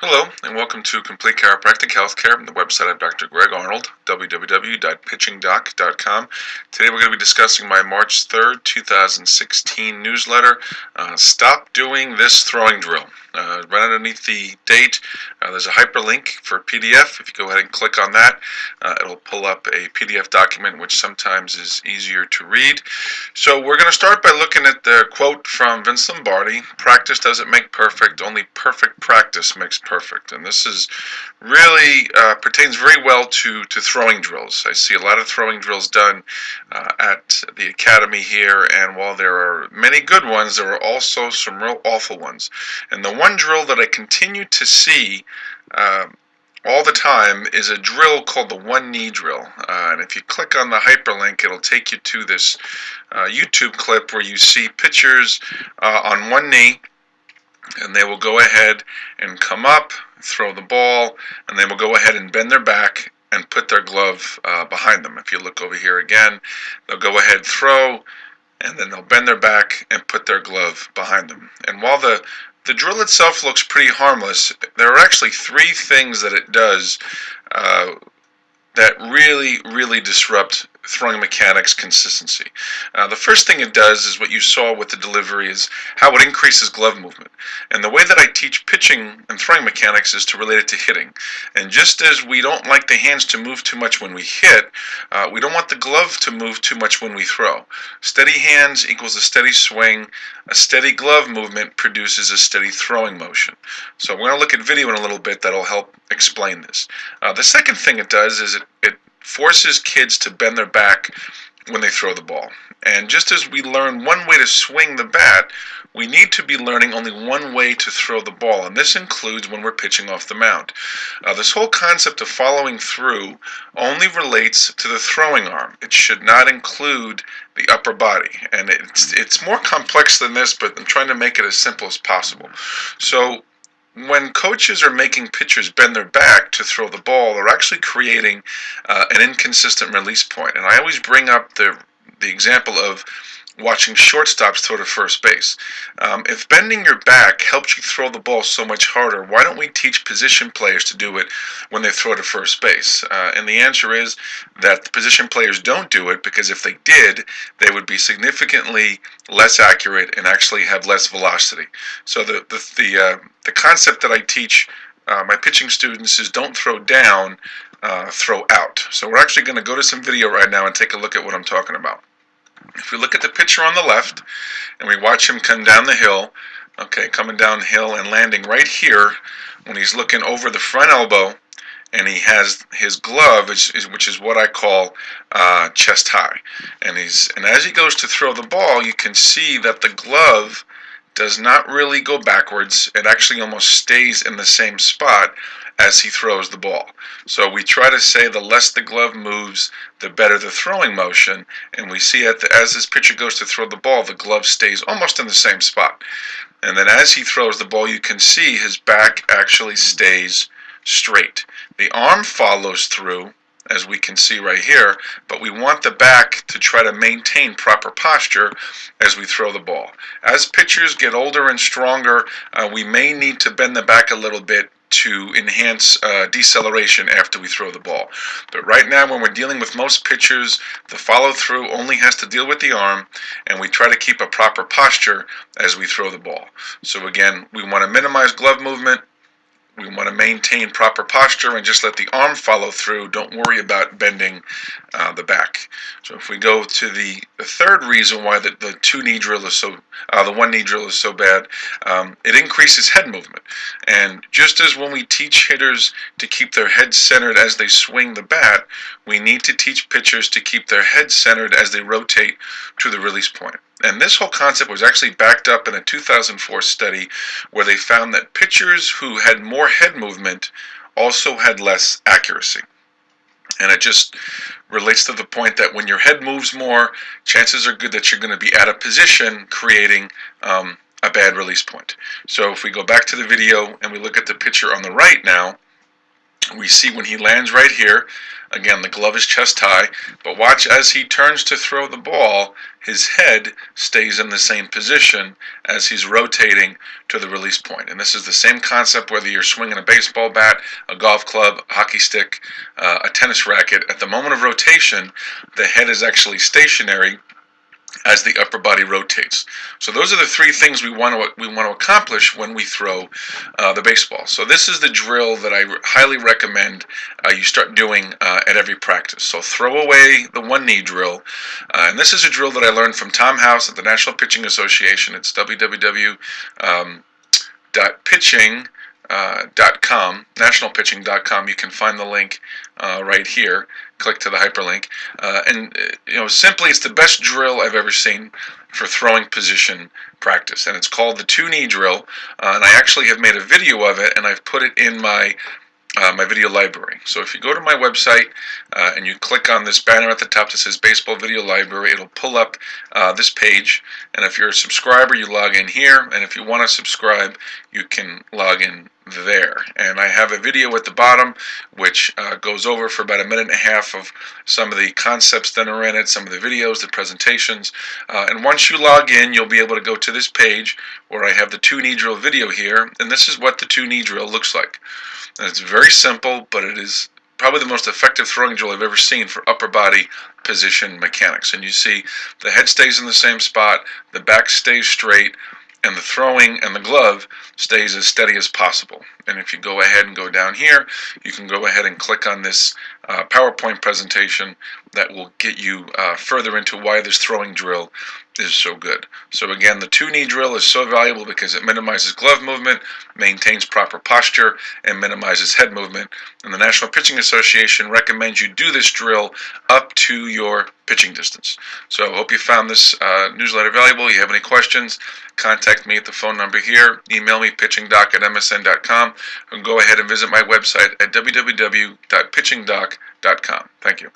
Hello, and welcome to Complete Chiropractic Healthcare, the website of Dr. Greg Arnold, www.pitchingdoc.com. Today we're going to be discussing my March 3rd, 2016 newsletter, Stop Doing This Throwing Drill. Right underneath the date, there's a hyperlink for PDF. If you go ahead and click on that, it'll pull up a PDF document, which sometimes is easier to read. So we're going to start by looking at the quote from Vince Lombardi: "Practice doesn't make perfect, only perfect practice makes perfect." And this is really pertains very well to throwing drills. I see a lot of throwing drills done at the academy here, and while there are many good ones, there are also some real awful ones. And the one drill that I continue to see all the time is a drill called the one knee drill. And if you click on the hyperlink, it'll take you to this YouTube clip where you see pitchers on one knee, and they will go ahead and come up, throw the ball, and they will go ahead and bend their back and put their glove behind them. If you look over here again, they'll go ahead, throw, and then they'll bend their back and put their glove behind them. And while the drill itself looks pretty harmless, there are actually three things that it does that really disrupt throwing mechanics consistency. The first thing it does is what you saw with the delivery, is how it increases glove movement. And the way that I teach pitching and throwing mechanics is to relate it to hitting. And just as we don't like the hands to move too much when we hit, we don't want the glove to move too much when we throw. Steady hands equals a steady swing. A steady glove movement produces a steady throwing motion. So we're going to look at video in a little bit that'll help explain this. The second thing it does is it forces kids to bend their back when they throw the ball. And just as we learn one way to swing the bat, we need to be learning only one way to throw the ball, and this includes when we're pitching off the mound. This whole concept of following through only relates to the throwing arm. It should not include the upper body, and it's more complex than this, but I'm trying to make it as simple as possible. So when coaches are making pitchers bend their back to throw the ball, they're actually creating an inconsistent release point. And I always bring up the example of watching shortstops throw to first base. If bending your back helps you throw the ball so much harder, why don't we teach position players to do it when they throw to first base? And the answer is that the position players don't do it, because if they did, they would be significantly less accurate and actually have less velocity. So the concept that I teach my pitching students is don't throw down, throw out. So we're actually going to go to some video right now and take a look at what I'm talking about. If we look at the pitcher on the left and we watch him come down the hill, okay, coming downhill and landing right here when he's looking over the front elbow, and he has his glove, which is what I call chest high. And as he goes to throw the ball, you can see that the glove does not really go backwards. It actually almost stays in the same spot as he throws the ball. So we try to say the less the glove moves, the better the throwing motion. And we see as this pitcher goes to throw the ball, the glove stays almost in the same spot. And then as he throws the ball, you can see his back actually stays straight. The arm follows through, as we can see right here, but we want the back to try to maintain proper posture as we throw the ball. As pitchers get older and stronger, we may need to bend the back a little bit to enhance deceleration after we throw the ball. But right now, when we're dealing with most pitchers, the follow-through only has to deal with the arm, and we try to keep a proper posture as we throw the ball. So again, we want to minimize glove movement. We want to maintain proper posture and just let the arm follow through. Don't worry about bending the back. So if we go to the third reason why the one knee drill is so bad, it increases head movement. And just as when we teach hitters to keep their head centered as they swing the bat, we need to teach pitchers to keep their head centered as they rotate to the release point. And this whole concept was actually backed up in a 2004 study where they found that pitchers who had more head movement also had less accuracy. And it just relates to the point that when your head moves more, chances are good that you're going to be out of position, creating a bad release point. So if we go back to the video and we look at the pitcher on the right now, We see when he lands right here, again, the glove is chest high, but watch as he turns to throw the ball, his head stays in the same position as he's rotating to the release point. And this is the same concept whether you're swinging a baseball bat, a golf club, a hockey stick, a tennis racket. At the moment of rotation, the head is actually stationary as the upper body rotates. So those are the three things we want to accomplish when we throw the baseball. So this is the drill that I highly recommend you start doing at every practice. So throw away the one knee drill, and this is a drill that I learned from Tom House at the National Pitching Association. It's www.pitching.com, nationalpitching.com. You can find the link right here. Click to the hyperlink, and simply, it's the best drill I've ever seen for throwing position practice, and it's called the two-knee drill. And I actually have made a video of it, and I've put it in my video library. So if you go to my website and you click on this banner at the top that says Baseball Video Library, it'll pull up this page. And if you're a subscriber, you log in here. And if you want to subscribe, you can log in there. And I have a video at the bottom which goes over for about a minute and a half of some of the concepts that are in it, some of the videos, the presentations. And once you log in, you'll be able to go to this page where I have the two-knee drill video here. And this is what the two-knee drill looks like. And it's very simple, but it is probably the most effective throwing drill I've ever seen for upper body position mechanics. And you see the head stays in the same spot, the back stays straight, and the throwing and the glove stays as steady as possible. And if you go ahead and go down here, you can go ahead and click on this PowerPoint presentation that will get you further into why this throwing drill is so good. So again, the two-knee drill is so valuable because it minimizes glove movement, maintains proper posture, and minimizes head movement. And the National Pitching Association recommends you do this drill up to your pitching distance. So I hope you found this newsletter valuable. If you have any questions, contact me at the phone number here. Email me, pitchingdoc@msn.com, and go ahead and visit my website at www.pitchingdoc.com. Thank you.